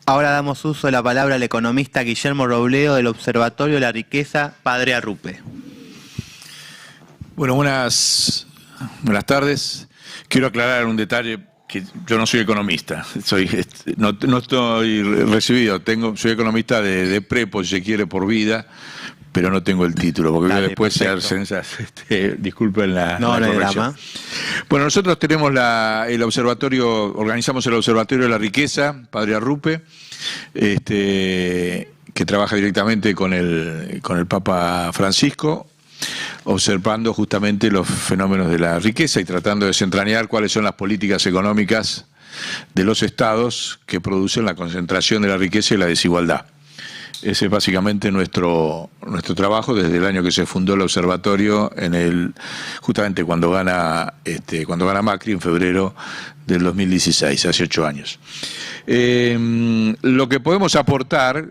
Ahora damos uso de la palabra al economista Guillermo Robledo del Observatorio de la Riqueza, Padre Arrupe. Bueno, buenas tardes. Quiero aclarar un detalle, que yo no soy economista, no estoy recibido, soy economista de prepo, si se quiere, por vida, pero no tengo el título, porque después se hacen esas, disculpen la corrección. Bueno, nosotros tenemos el observatorio, organizamos el Observatorio de la Riqueza, Padre Arrupe, que trabaja directamente con el Papa Francisco, observando justamente los fenómenos de la riqueza y tratando de desentrañar cuáles son las políticas económicas de los estados que producen la concentración de la riqueza y la desigualdad. Ese es básicamente nuestro trabajo desde el año que se fundó el observatorio, justamente cuando gana Macri en febrero del 2016, hace 8 años. Lo que podemos aportar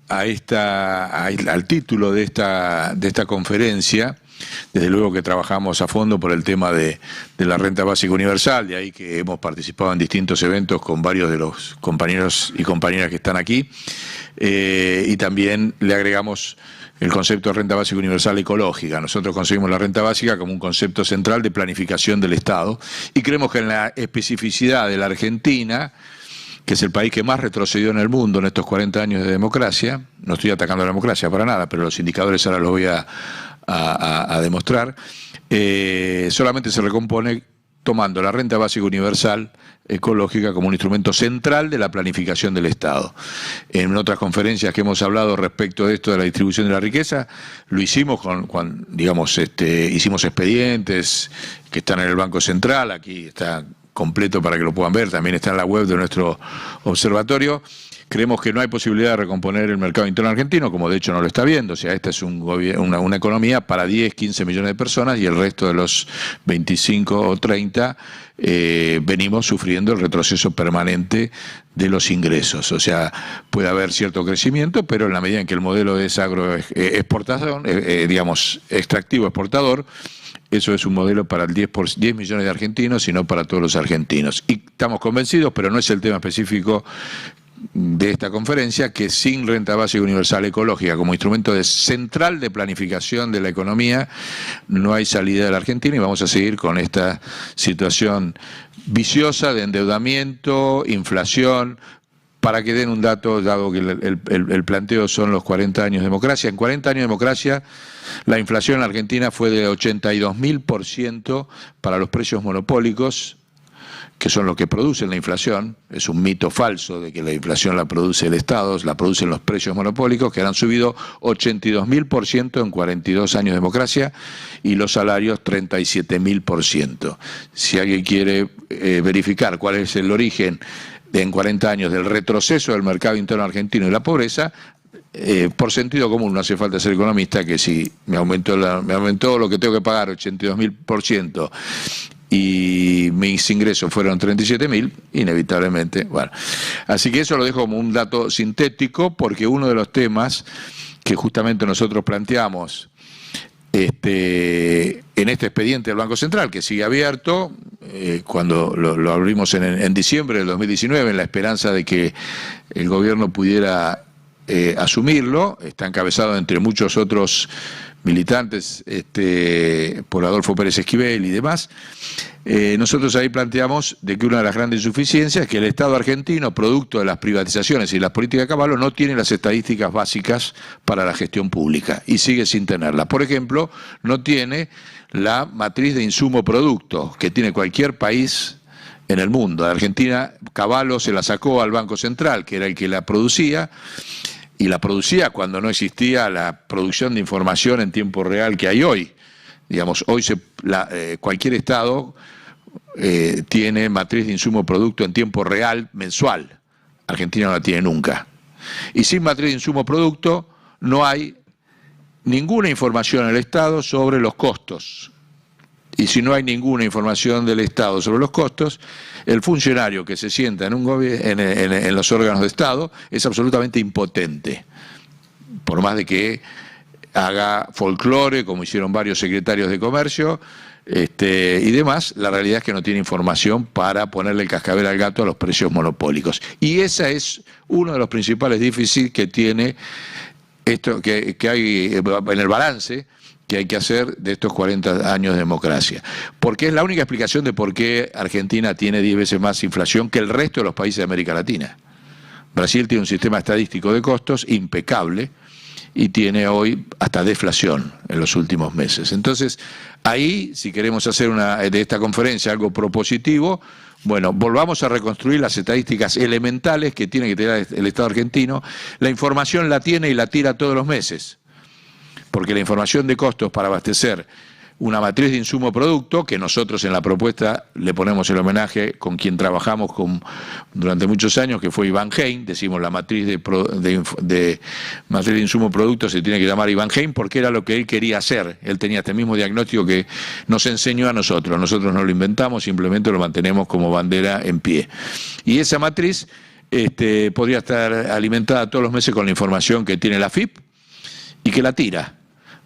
al título de esta conferencia, desde luego que trabajamos a fondo por el tema de la renta básica universal, de ahí que hemos participado en distintos eventos con varios de los compañeros y compañeras que están aquí, y también le agregamos el concepto de renta básica universal ecológica. Nosotros concebimos la renta básica como un concepto central de planificación del Estado y creemos que en la especificidad de la Argentina, que es el país que más retrocedió en el mundo en estos 40 años de democracia, no estoy atacando a la democracia para nada, pero los indicadores ahora los voy a demostrar, solamente se recompone tomando la renta básica universal ecológica como un instrumento central de la planificación del Estado. En otras conferencias que hemos hablado respecto de esto de la distribución de la riqueza, lo hicimos hicimos expedientes que están en el Banco Central, aquí está completo para que lo puedan ver, también está en la web de nuestro observatorio. Creemos que no hay posibilidad de recomponer el mercado interno argentino, como de hecho no lo está viendo. O sea, esta es una economía para 10, 15 millones de personas y el resto de los 25 o 30 venimos sufriendo el retroceso permanente de los ingresos. O sea, puede haber cierto crecimiento, pero en la medida en que el modelo es agroexportación, extractivo exportador, eso es un modelo para 10 millones de argentinos y no para todos los argentinos. Y estamos convencidos, pero no es el tema específico de esta conferencia, que sin renta básica universal ecológica como instrumento central de planificación de la economía no hay salida de la Argentina y vamos a seguir con esta situación viciosa de endeudamiento, inflación. Para que den un dato, dado que el planteo son los 40 años de democracia, en 40 años de democracia la inflación en la Argentina fue de 82.000% para los precios monopólicos, que son los que producen la inflación. Es un mito falso de que la inflación la produce el Estado, la producen los precios monopólicos, que han subido 82.000% en 42 años de democracia, y los salarios 37.000%. Si alguien quiere verificar cuál es el origen en 40 años del retroceso del mercado interno argentino y la pobreza, por sentido común, no hace falta ser economista, que si me aumentó lo que tengo que pagar 82.000%, y mis ingresos fueron 37.000, inevitablemente, bueno. Así que eso lo dejo como un dato sintético, porque uno de los temas que justamente nosotros planteamos en este expediente del Banco Central, que sigue abierto, cuando lo abrimos en diciembre del 2019, en la esperanza de que el gobierno pudiera asumirlo, está encabezado entre muchos otros militantes por Adolfo Pérez Esquivel y demás. Nosotros ahí planteamos de que una de las grandes insuficiencias es que el Estado argentino, producto de las privatizaciones y las políticas de Caballo, no tiene las estadísticas básicas para la gestión pública y sigue sin tenerlas. Por ejemplo, no tiene la matriz de insumo-producto que tiene cualquier país en el mundo. A Argentina, Caballo se la sacó al Banco Central, que era el que la producía, y la producía cuando no existía la producción de información en tiempo real que hay hoy. Digamos, hoy cualquier Estado tiene matriz de insumo-producto en tiempo real mensual. Argentina no la tiene nunca. Y sin matriz de insumo-producto no hay ninguna información en el Estado sobre los costos. Y si no hay ninguna información del Estado sobre los costos, el funcionario que se sienta en los órganos de Estado es absolutamente impotente. Por más de que haga folclore, como hicieron varios secretarios de comercio, y demás, la realidad es que no tiene información para ponerle el cascabel al gato a los precios monopólicos. Y ese es uno de los principales déficits que tiene esto que hay en el balance que hay que hacer de estos 40 años de democracia. Porque es la única explicación de por qué Argentina tiene 10 veces más inflación que el resto de los países de América Latina. Brasil tiene un sistema estadístico de costos impecable y tiene hoy hasta deflación en los últimos meses. Entonces, ahí, si queremos hacer de esta conferencia algo propositivo, bueno, volvamos a reconstruir las estadísticas elementales que tiene que tener el Estado argentino. La información la tiene y la tira todos los meses, porque la información de costos para abastecer una matriz de insumo-producto, que nosotros en la propuesta le ponemos el homenaje con quien trabajamos durante muchos años, que fue Iván Hein, decimos la matriz de matriz de insumo-producto se tiene que llamar Iván Hein, porque era lo que él quería hacer. Él tenía este mismo diagnóstico que nos enseñó a nosotros no lo inventamos, simplemente lo mantenemos como bandera en pie. Y esa matriz podría estar alimentada todos los meses con la información que tiene la AFIP y que la tira,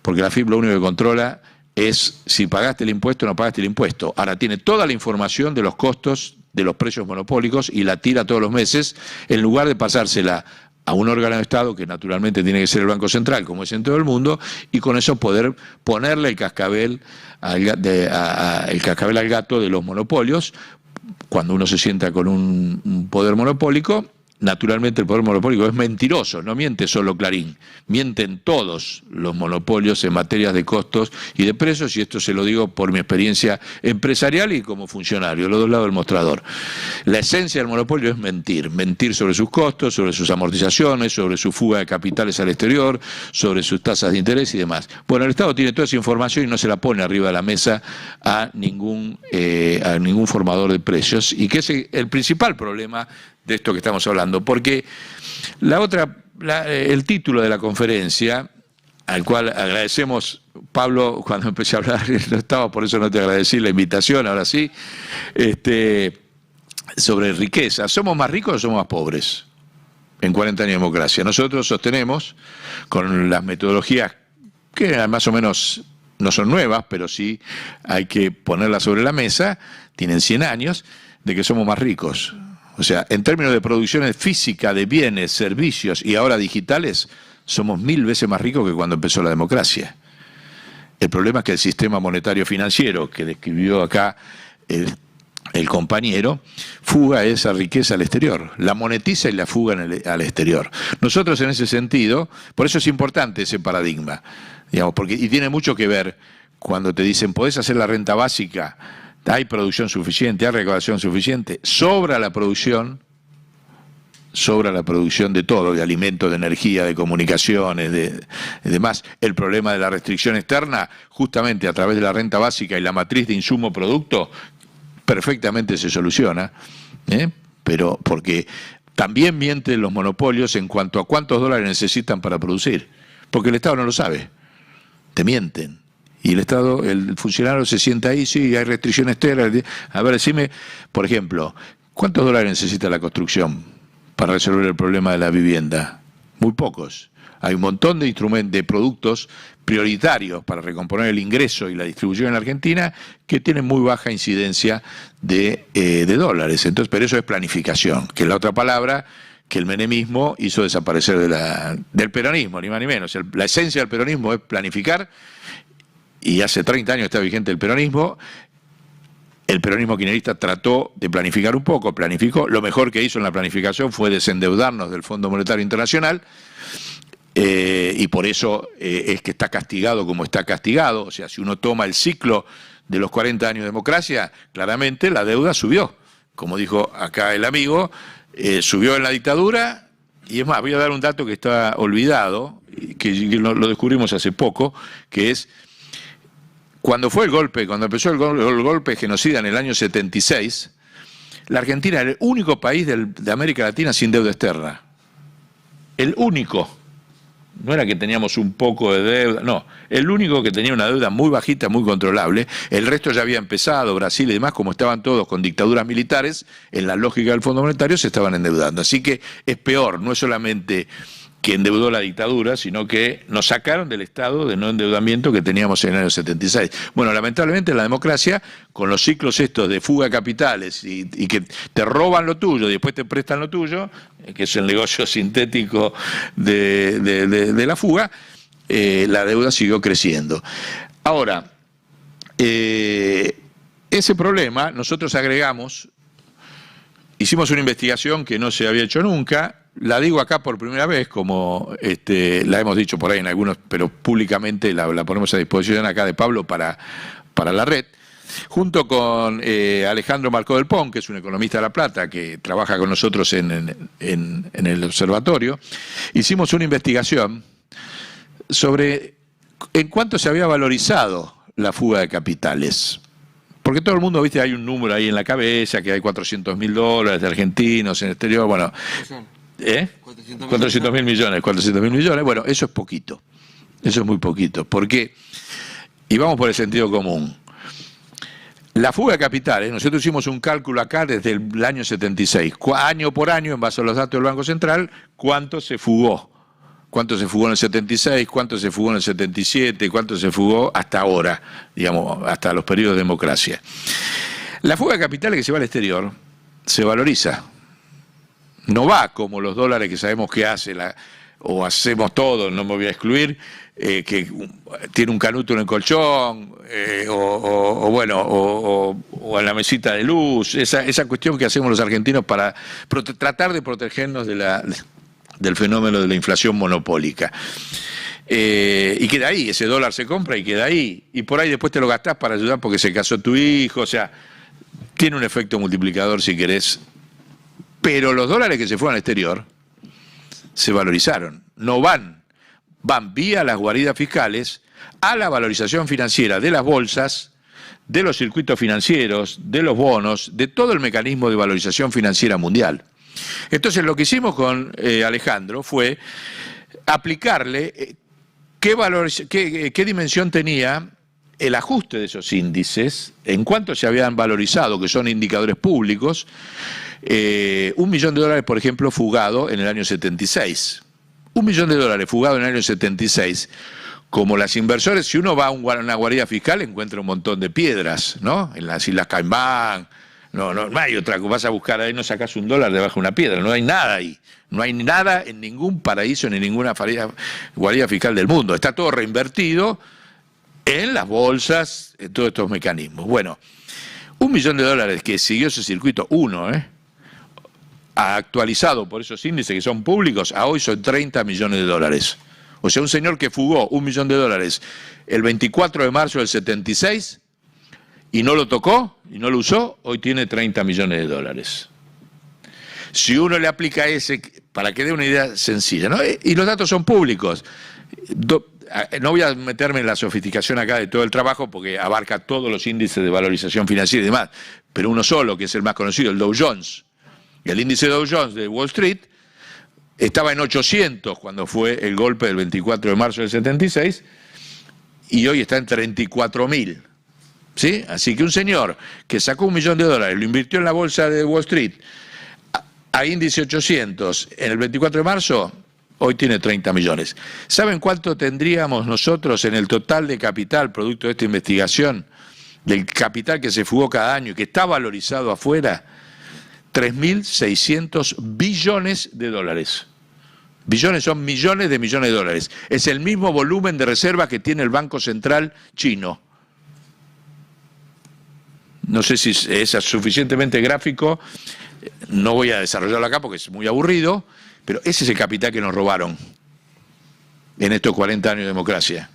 porque la AFIP lo único que controla es si pagaste el impuesto o no pagaste el impuesto. Ahora tiene toda la información de los costos de los precios monopólicos y la tira todos los meses, en lugar de pasársela a un órgano de Estado, que naturalmente tiene que ser el Banco Central, como es en todo el mundo, y con eso poder ponerle el cascabel al gato de los monopolios. Cuando uno se sienta con un poder monopólico, naturalmente el poder monopólico es mentiroso, no miente solo Clarín, mienten todos los monopolios en materias de costos y de precios, y esto se lo digo por mi experiencia empresarial y como funcionario, los dos lados del mostrador. La esencia del monopolio es mentir sobre sus costos, sobre sus amortizaciones, sobre su fuga de capitales al exterior, sobre sus tasas de interés y demás. Bueno, el Estado tiene toda esa información y no se la pone arriba de la mesa a ningún formador de precios, y que es el principal problema de esto que estamos hablando, porque el título de la conferencia, al cual agradecemos, Pablo, cuando empecé a hablar no estaba, por eso no te agradecí la invitación, ahora sí, sobre riqueza. ¿Somos más ricos o somos más pobres en 40 años de democracia? Nosotros sostenemos, con las metodologías que más o menos no son nuevas, pero sí hay que ponerlas sobre la mesa, tienen 100 años, de que somos más ricos. O sea, en términos de producción física de bienes, servicios y ahora digitales, somos 1000 veces más ricos que cuando empezó la democracia. El problema es que el sistema monetario financiero que describió acá el compañero, fuga esa riqueza al exterior, la monetiza y la fuga al exterior. Nosotros en ese sentido, por eso es importante ese paradigma, digamos, y tiene mucho que ver cuando te dicen, podés hacer la renta básica, hay producción suficiente, hay recaudación suficiente, sobra la producción de todo, de alimentos, de energía, de comunicaciones, de demás. El problema de la restricción externa, justamente a través de la renta básica y la matriz de insumo-producto, perfectamente se soluciona, pero porque también mienten los monopolios en cuanto a cuántos dólares necesitan para producir, porque el Estado no lo sabe, te mienten. Y el Estado, el funcionario se sienta ahí, sí, hay restricciones externas. A ver, decime, por ejemplo, ¿cuántos dólares necesita la construcción para resolver el problema de la vivienda? Muy pocos. Hay un montón de instrumentos, de productos prioritarios para recomponer el ingreso y la distribución en la Argentina que tienen muy baja incidencia de dólares. Entonces, pero eso es planificación, que es la otra palabra que el menemismo hizo desaparecer del peronismo, ni más ni menos. La esencia del peronismo es planificar. Y hace 30 años está vigente el peronismo. El peronismo kirchnerista trató de planificar un poco, planificó. Lo mejor que hizo en la planificación fue desendeudarnos del Fondo Monetario Internacional, y por eso es que está castigado como está castigado. O sea, si uno toma el ciclo de los 40 años de democracia, claramente la deuda subió. Como dijo acá el amigo, subió en la dictadura. Y es más, voy a dar un dato que está olvidado, que lo descubrimos hace poco, que es cuando empezó el golpe genocida en el año 76, la Argentina era el único país de América Latina sin deuda externa. El único. No era que teníamos un poco de deuda, no. El único que tenía una deuda muy bajita, muy controlable. El resto ya había empezado, Brasil y demás, como estaban todos con dictaduras militares, en la lógica del Fondo Monetario se estaban endeudando. Así que es peor, no es solamente que endeudó la dictadura, sino que nos sacaron del estado de no endeudamiento que teníamos en el año 76. Bueno, lamentablemente la democracia, con los ciclos estos de fuga de capitales y que te roban lo tuyo y después te prestan lo tuyo, que es el negocio sintético de la fuga, la deuda siguió creciendo. Ahora, ese problema nosotros agregamos, hicimos una investigación que no se había hecho nunca. La digo acá por primera vez, como la hemos dicho por ahí en algunos, pero públicamente la ponemos a disposición acá de Pablo para la red, junto con Alejandro Marcó del Pon, que es un economista de La Plata, que trabaja con nosotros en el observatorio. Hicimos una investigación sobre en cuánto se había valorizado la fuga de capitales. Porque todo el mundo, viste, hay un número ahí en la cabeza, que hay $400.000 de argentinos en el exterior, bueno... 400.000 millones, bueno, eso es poquito, eso es muy poquito, porque, y vamos por el sentido común, la fuga de capitales, nosotros hicimos un cálculo acá desde el año 76, año por año, en base a los datos del Banco Central, cuánto se fugó en el 76, cuánto se fugó en el 77, cuánto se fugó hasta ahora, digamos, hasta los periodos de democracia. La fuga de capitales que se va al exterior se valoriza. No va como los dólares que sabemos que hace, o hacemos todo, no me voy a excluir, que tiene un canuto en el colchón, o en la mesita de luz, esa cuestión que hacemos los argentinos para tratar de protegernos del fenómeno de la inflación monopólica. Y queda ahí, ese dólar se compra y queda ahí, y por ahí después te lo gastás para ayudar porque se casó tu hijo, o sea, tiene un efecto multiplicador si querés. Pero los dólares que se fueron al exterior se valorizaron, no van vía las guaridas fiscales a la valorización financiera de las bolsas, de los circuitos financieros, de los bonos, de todo el mecanismo de valorización financiera mundial. Entonces lo que hicimos con Alejandro fue aplicarle qué dimensión tenía el ajuste de esos índices, en cuánto se habían valorizado, que son indicadores públicos. $1 millón, por ejemplo, fugado en el año 76. $1 millón fugado en el año 76. Como las inversores, si uno va a una guarida fiscal, encuentra un montón de piedras, ¿no? En las Islas Caimán, no hay otra, vas a buscar ahí, no sacás $1 debajo de una piedra, no hay nada ahí. No hay nada en ningún paraíso ni ninguna guarida fiscal del mundo. Está todo reinvertido en las bolsas, en todos estos mecanismos. Bueno, $1 millón que siguió ese circuito, actualizado por esos índices que son públicos, a hoy son $30 millones. O sea, un señor que fugó $1 millón el 24 de marzo del 76 y no lo tocó y no lo usó, hoy tiene $30 millones. Si uno le aplica ese, para que dé una idea sencilla, ¿no? Y los datos son públicos. No voy a meterme en la sofisticación acá de todo el trabajo porque abarca todos los índices de valorización financiera y demás, pero uno solo, que es el más conocido, el Dow Jones. El índice Dow Jones de Wall Street estaba en 800 cuando fue el golpe del 24 de marzo del 76 y hoy está en 34.000. ¿Sí? Así que un señor que sacó $1 millón, lo invirtió en la bolsa de Wall Street a índice 800 en el 24 de marzo, hoy tiene 30 millones. ¿Saben cuánto tendríamos nosotros en el total de capital producto de esta investigación? Del capital que se fugó cada año y que está valorizado afuera. 3.600 billones de dólares. Billones son millones de dólares. Es el mismo volumen de reservas que tiene el Banco Central chino. No sé si es suficientemente gráfico, no voy a desarrollarlo acá porque es muy aburrido, pero ese es el capital que nos robaron en estos 40 años de democracia.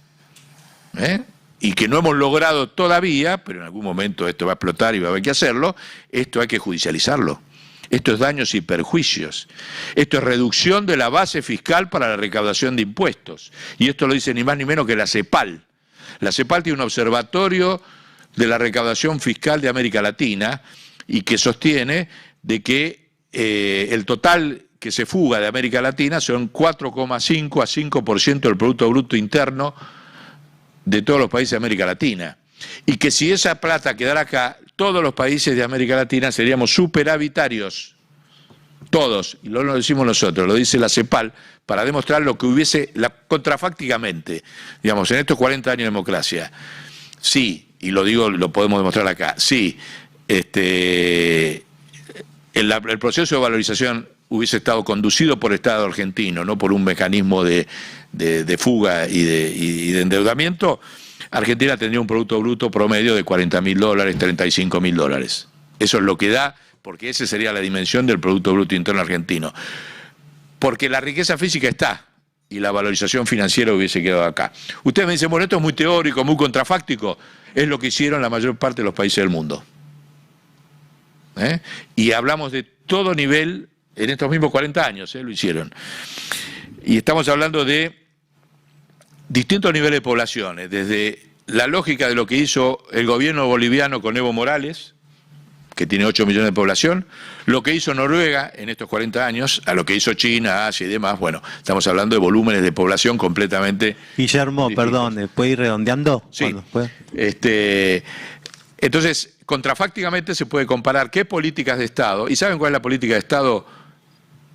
Y que no hemos logrado todavía, pero en algún momento esto va a explotar y va a haber que hacerlo, esto hay que judicializarlo. Esto es daños y perjuicios. Esto es reducción de la base fiscal para la recaudación de impuestos. Y esto lo dice ni más ni menos que la CEPAL. La CEPAL tiene un observatorio de la recaudación fiscal de América Latina y que sostiene de que el total que se fuga de América Latina son 4,5 a 5% del Producto Bruto Interno de todos los países de América Latina. Y que si esa plata quedara acá, todos los países de América Latina seríamos superavitarios. todos, y no lo decimos nosotros, lo dice la CEPAL, para demostrar lo que hubiese, contrafácticamente, digamos, en estos 40 años de democracia, sí, y lo digo, lo podemos demostrar acá, sí, el proceso de valorización hubiese estado conducido por el Estado argentino, no por un mecanismo de fuga y de endeudamiento, Argentina tendría un Producto Bruto promedio de $40.000, $35.000. Eso es lo que da, porque esa sería la dimensión del Producto Bruto Interno argentino. Porque la riqueza física está, y la valorización financiera hubiese quedado acá. Ustedes me dicen, bueno, esto es muy teórico, muy contrafáctico. Es lo que hicieron la mayor parte de los países del mundo. Y hablamos de todo nivel, en estos mismos 40 años lo hicieron. Y estamos hablando de distintos niveles de poblaciones, desde la lógica de lo que hizo el gobierno boliviano con Evo Morales, que tiene 8 millones de población, lo que hizo Noruega en estos 40 años, a lo que hizo China, Asia y demás. Bueno, estamos hablando de volúmenes de población completamente... Guillermo, distintos. perdón, ¿puede ir redondeando? Sí. Entonces, contrafácticamente se puede comparar qué políticas de Estado, y ¿saben cuál es la política de Estado?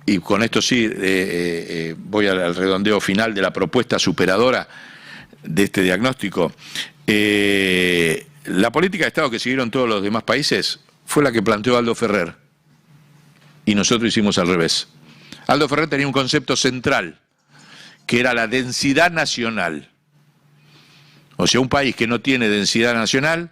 Y con esto sí voy al redondeo final de la propuesta superadora de este diagnóstico. La política de Estado que siguieron todos los demás países fue la que planteó Aldo Ferrer, y nosotros hicimos al revés. Aldo Ferrer tenía un concepto central, que era la densidad nacional. O sea, un país que no tiene densidad nacional,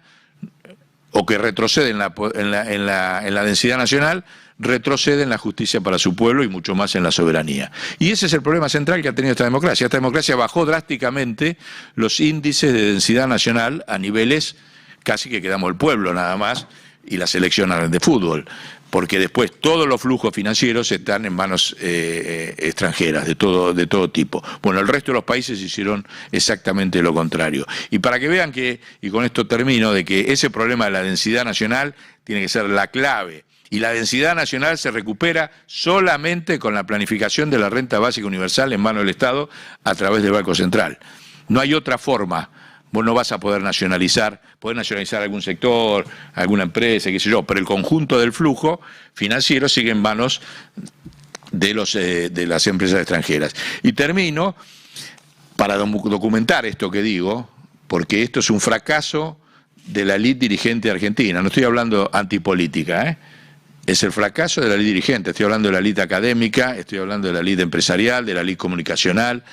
o que retrocede en la densidad nacional, retrocede en la justicia para su pueblo y mucho más en la soberanía. Y ese es el problema central que ha tenido esta democracia. Esta democracia bajó drásticamente los índices de densidad nacional a niveles casi que quedamos el pueblo nada más y las selecciones de fútbol, porque después todos los flujos financieros están en manos extranjeras, de todo tipo. Bueno, el resto de los países hicieron exactamente lo contrario. Y para que vean que, y con esto termino, de que ese problema de la densidad nacional tiene que ser la clave. Y la densidad nacional se recupera solamente con la planificación de la renta básica universal en manos del Estado a través del Banco Central. No hay otra forma. Vos no vas a poder nacionalizar algún sector, alguna empresa, qué sé yo, pero el conjunto del flujo financiero sigue en manos de las empresas extranjeras. Y termino para documentar esto que digo, porque esto es un fracaso de la élite dirigente argentina. No estoy hablando antipolítica, Es el fracaso de la élite dirigente. Estoy hablando de la élite académica, estoy hablando de la élite empresarial, de la élite comunicacional.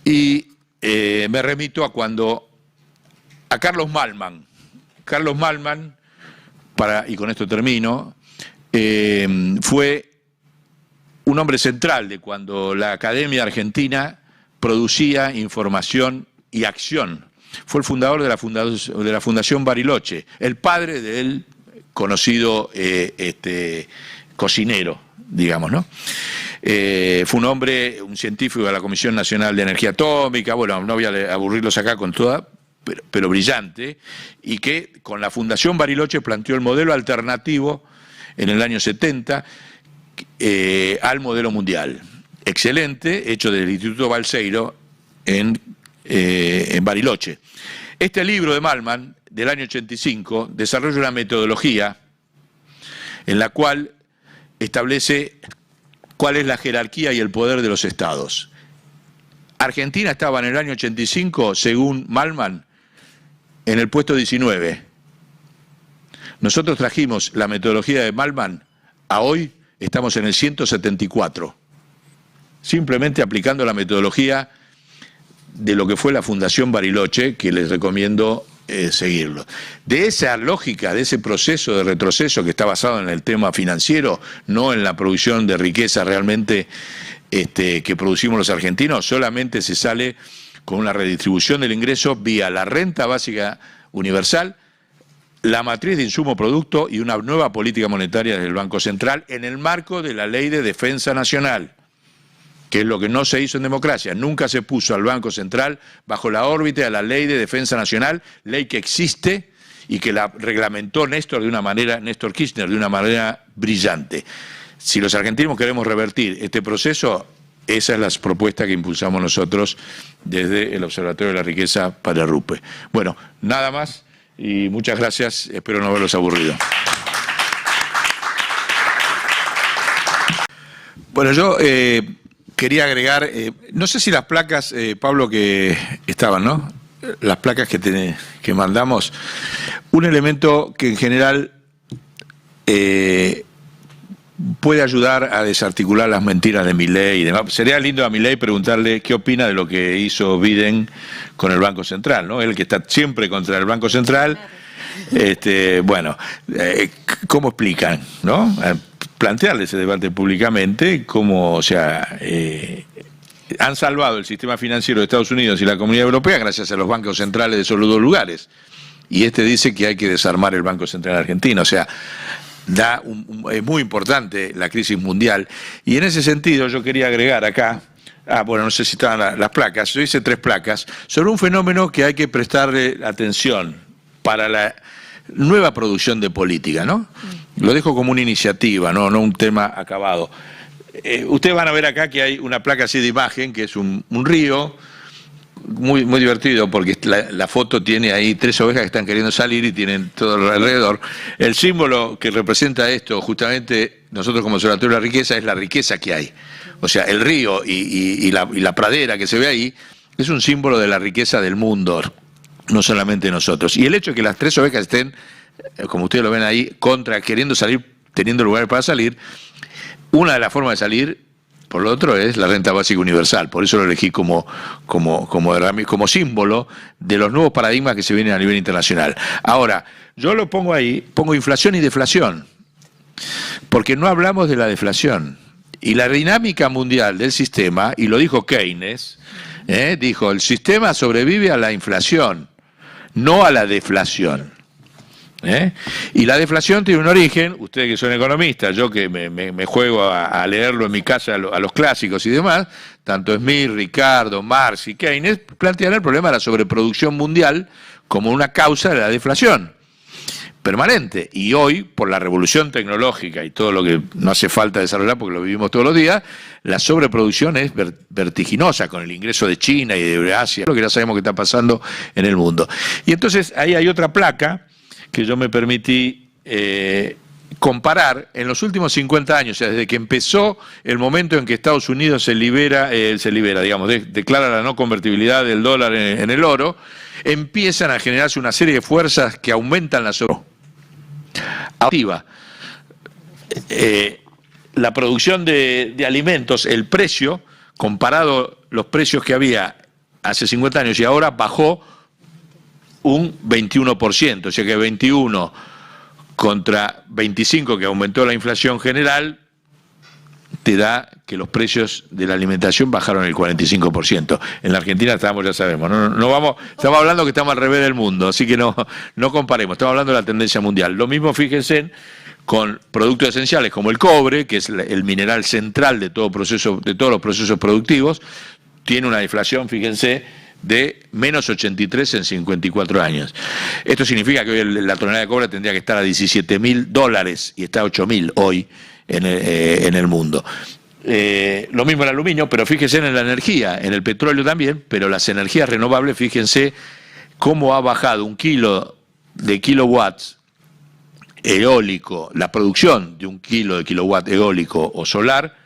Y me remito a Carlos Malman. Carlos Malman, y con esto termino, fue un hombre central de cuando la Academia Argentina producía información y acción. Fue el fundador de la Fundación Bariloche, el padre del conocido cocinero, digamos, ¿no? Fue un hombre, un científico de la Comisión Nacional de Energía Atómica, bueno, no voy a aburrirlos acá con toda, pero brillante, y que con la Fundación Bariloche planteó el modelo alternativo en el año 70 al modelo mundial. Excelente, hecho del Instituto Balseiro en Bariloche. Este libro de Malman, del año 85, desarrolla una metodología en la cual establece cuál es la jerarquía y el poder de los estados. Argentina estaba en el año 85, según Malman, en el puesto 19. Nosotros trajimos la metodología de Malman a hoy, estamos en el 174. Simplemente aplicando la metodología de lo que fue la Fundación Bariloche, que les recomiendo seguirlo. De esa lógica, de ese proceso de retroceso que está basado en el tema financiero, no en la producción de riqueza realmente que producimos los argentinos, solamente se sale con una redistribución del ingreso vía la renta básica universal, la matriz de insumo-producto y una nueva política monetaria del Banco Central en el marco de la Ley de Defensa Nacional, que es lo que no se hizo en democracia. Nunca se puso al Banco Central bajo la órbita de la Ley de Defensa Nacional, ley que existe y que la reglamentó Néstor Kirchner de una manera brillante. Si los argentinos queremos revertir este proceso, esa es la propuesta que impulsamos nosotros desde el Observatorio de la Riqueza para Rupe. Bueno, nada más y muchas gracias, espero no haberlos aburrido. Bueno, yo quería agregar, no sé si las placas, Pablo, que estaban, ¿no? Las placas que mandamos, un elemento que en general puede ayudar a desarticular las mentiras de Milei y demás. Sería lindo a Milei preguntarle qué opina de lo que hizo Biden con el Banco Central, ¿no? Él que está siempre contra el Banco Central. Bueno, ¿cómo explican, no? Plantearle ese debate públicamente, cómo, o sea, han salvado el sistema financiero de Estados Unidos y la Comunidad Europea gracias a los bancos centrales de esos dos lugares. Y dice que hay que desarmar el Banco Central argentino, o sea, es muy importante la crisis mundial. Y en ese sentido yo quería agregar acá, bueno, no sé si estaban las placas, yo hice 3 placas, sobre un fenómeno que hay que prestarle atención para la nueva producción de política, ¿no? Lo dejo como una iniciativa, no un tema acabado. Ustedes van a ver acá que hay una placa así de imagen, que es un río, muy divertido, porque la foto tiene ahí 3 ovejas que están queriendo salir y tienen todo alrededor. El símbolo que representa esto, justamente, nosotros como Observatorio de la Riqueza, es la riqueza que hay. O sea, el río y la pradera que se ve ahí es un símbolo de la riqueza del mundo, no solamente nosotros. Y el hecho de que las 3 ovejas estén, como ustedes lo ven ahí, queriendo salir, teniendo lugares para salir, una de las formas de salir, por lo otro, es la renta básica universal. Por eso lo elegí como símbolo de los nuevos paradigmas que se vienen a nivel internacional. Ahora, yo lo pongo ahí, pongo inflación y deflación, porque no hablamos de la deflación. Y la dinámica mundial del sistema, y lo dijo Keynes, dijo, el sistema sobrevive a la inflación, no a la deflación. Y la deflación tiene un origen, ustedes que son economistas, yo que me juego a leerlo en mi casa a los clásicos y demás, tanto Smith, Ricardo, Marx y Keynes plantean el problema de la sobreproducción mundial como una causa de la deflación permanente. Y hoy, por la revolución tecnológica y todo lo que no hace falta desarrollar porque lo vivimos todos los días, la sobreproducción es vertiginosa con el ingreso de China y de Eurasia, lo que ya sabemos que está pasando en el mundo. Y entonces ahí hay otra placa que yo me permití comparar en los últimos 50 años, o sea, desde que empezó el momento en que Estados Unidos declara la no convertibilidad del dólar en el oro, empiezan a generarse una serie de fuerzas que aumentan la la producción de alimentos, el precio, comparado los precios que había hace 50 años y ahora, bajó un 21%, o sea que 21 contra 25 que aumentó la inflación general, te da que los precios de la alimentación bajaron el 45%. En la Argentina estamos, ya sabemos, estamos hablando que estamos al revés del mundo, así que no comparemos, estamos hablando de la tendencia mundial. Lo mismo, fíjense, con productos esenciales como el cobre, que es el mineral central de todos los procesos productivos, tiene una deflación, fíjense, de menos 83 en 54 años. Esto significa que hoy la tonelada de cobre tendría que estar a $17.000 y está a 8.000 hoy en el mundo. Lo mismo el aluminio, pero fíjense en la energía, en el petróleo también, pero las energías renovables, fíjense cómo ha bajado un kilo de kilowatts eólico, la producción de un kilo de kilowatt eólico o solar,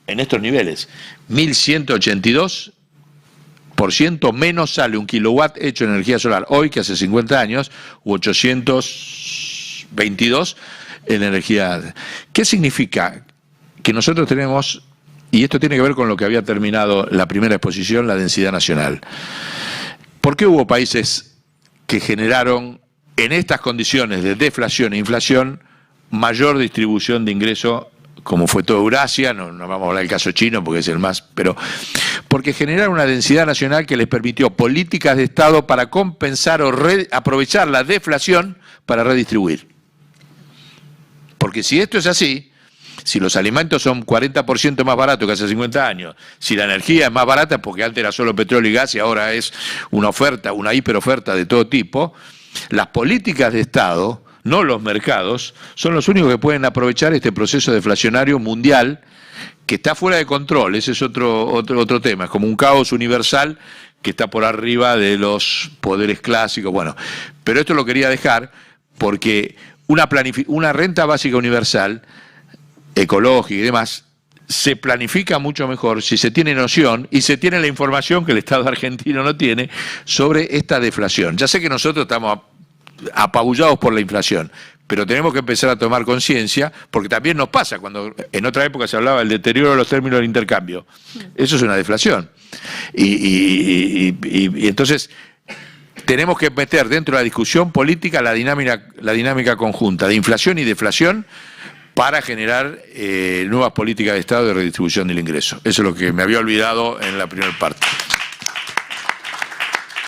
en estos niveles, 1.182% menos sale un kilowatt hecho en energía solar hoy que hace 50 años, u 822 en energía. ¿Qué significa? Que nosotros tenemos, y esto tiene que ver con lo que había terminado la primera exposición, la densidad nacional. ¿Por qué hubo países que generaron en estas condiciones de deflación e inflación mayor distribución de ingreso, como fue toda Eurasia? No vamos a hablar del caso chino porque es el más, pero porque generaron una densidad nacional que les permitió políticas de Estado para compensar o aprovechar la deflación para redistribuir. Porque si esto es así, si los alimentos son 40% más baratos que hace 50 años, si la energía es más barata porque antes era solo petróleo y gas y ahora es una oferta, una hiperoferta de todo tipo, las políticas de Estado, no los mercados, son los únicos que pueden aprovechar este proceso deflacionario mundial que está fuera de control. Ese es otro tema, es como un caos universal que está por arriba de los poderes clásicos. Bueno, pero esto lo quería dejar porque una renta básica universal, ecológica y demás, se planifica mucho mejor si se tiene noción y se tiene la información que el Estado argentino no tiene sobre esta deflación. Ya sé que nosotros estamos apabullados por la inflación, pero tenemos que empezar a tomar conciencia, porque también nos pasa, cuando en otra época se hablaba del deterioro de los términos del intercambio. Eso es una deflación. Y entonces tenemos que meter dentro de la discusión política la dinámica conjunta de inflación y deflación para generar nuevas políticas de Estado de redistribución del ingreso. Eso es lo que me había olvidado en la primera parte.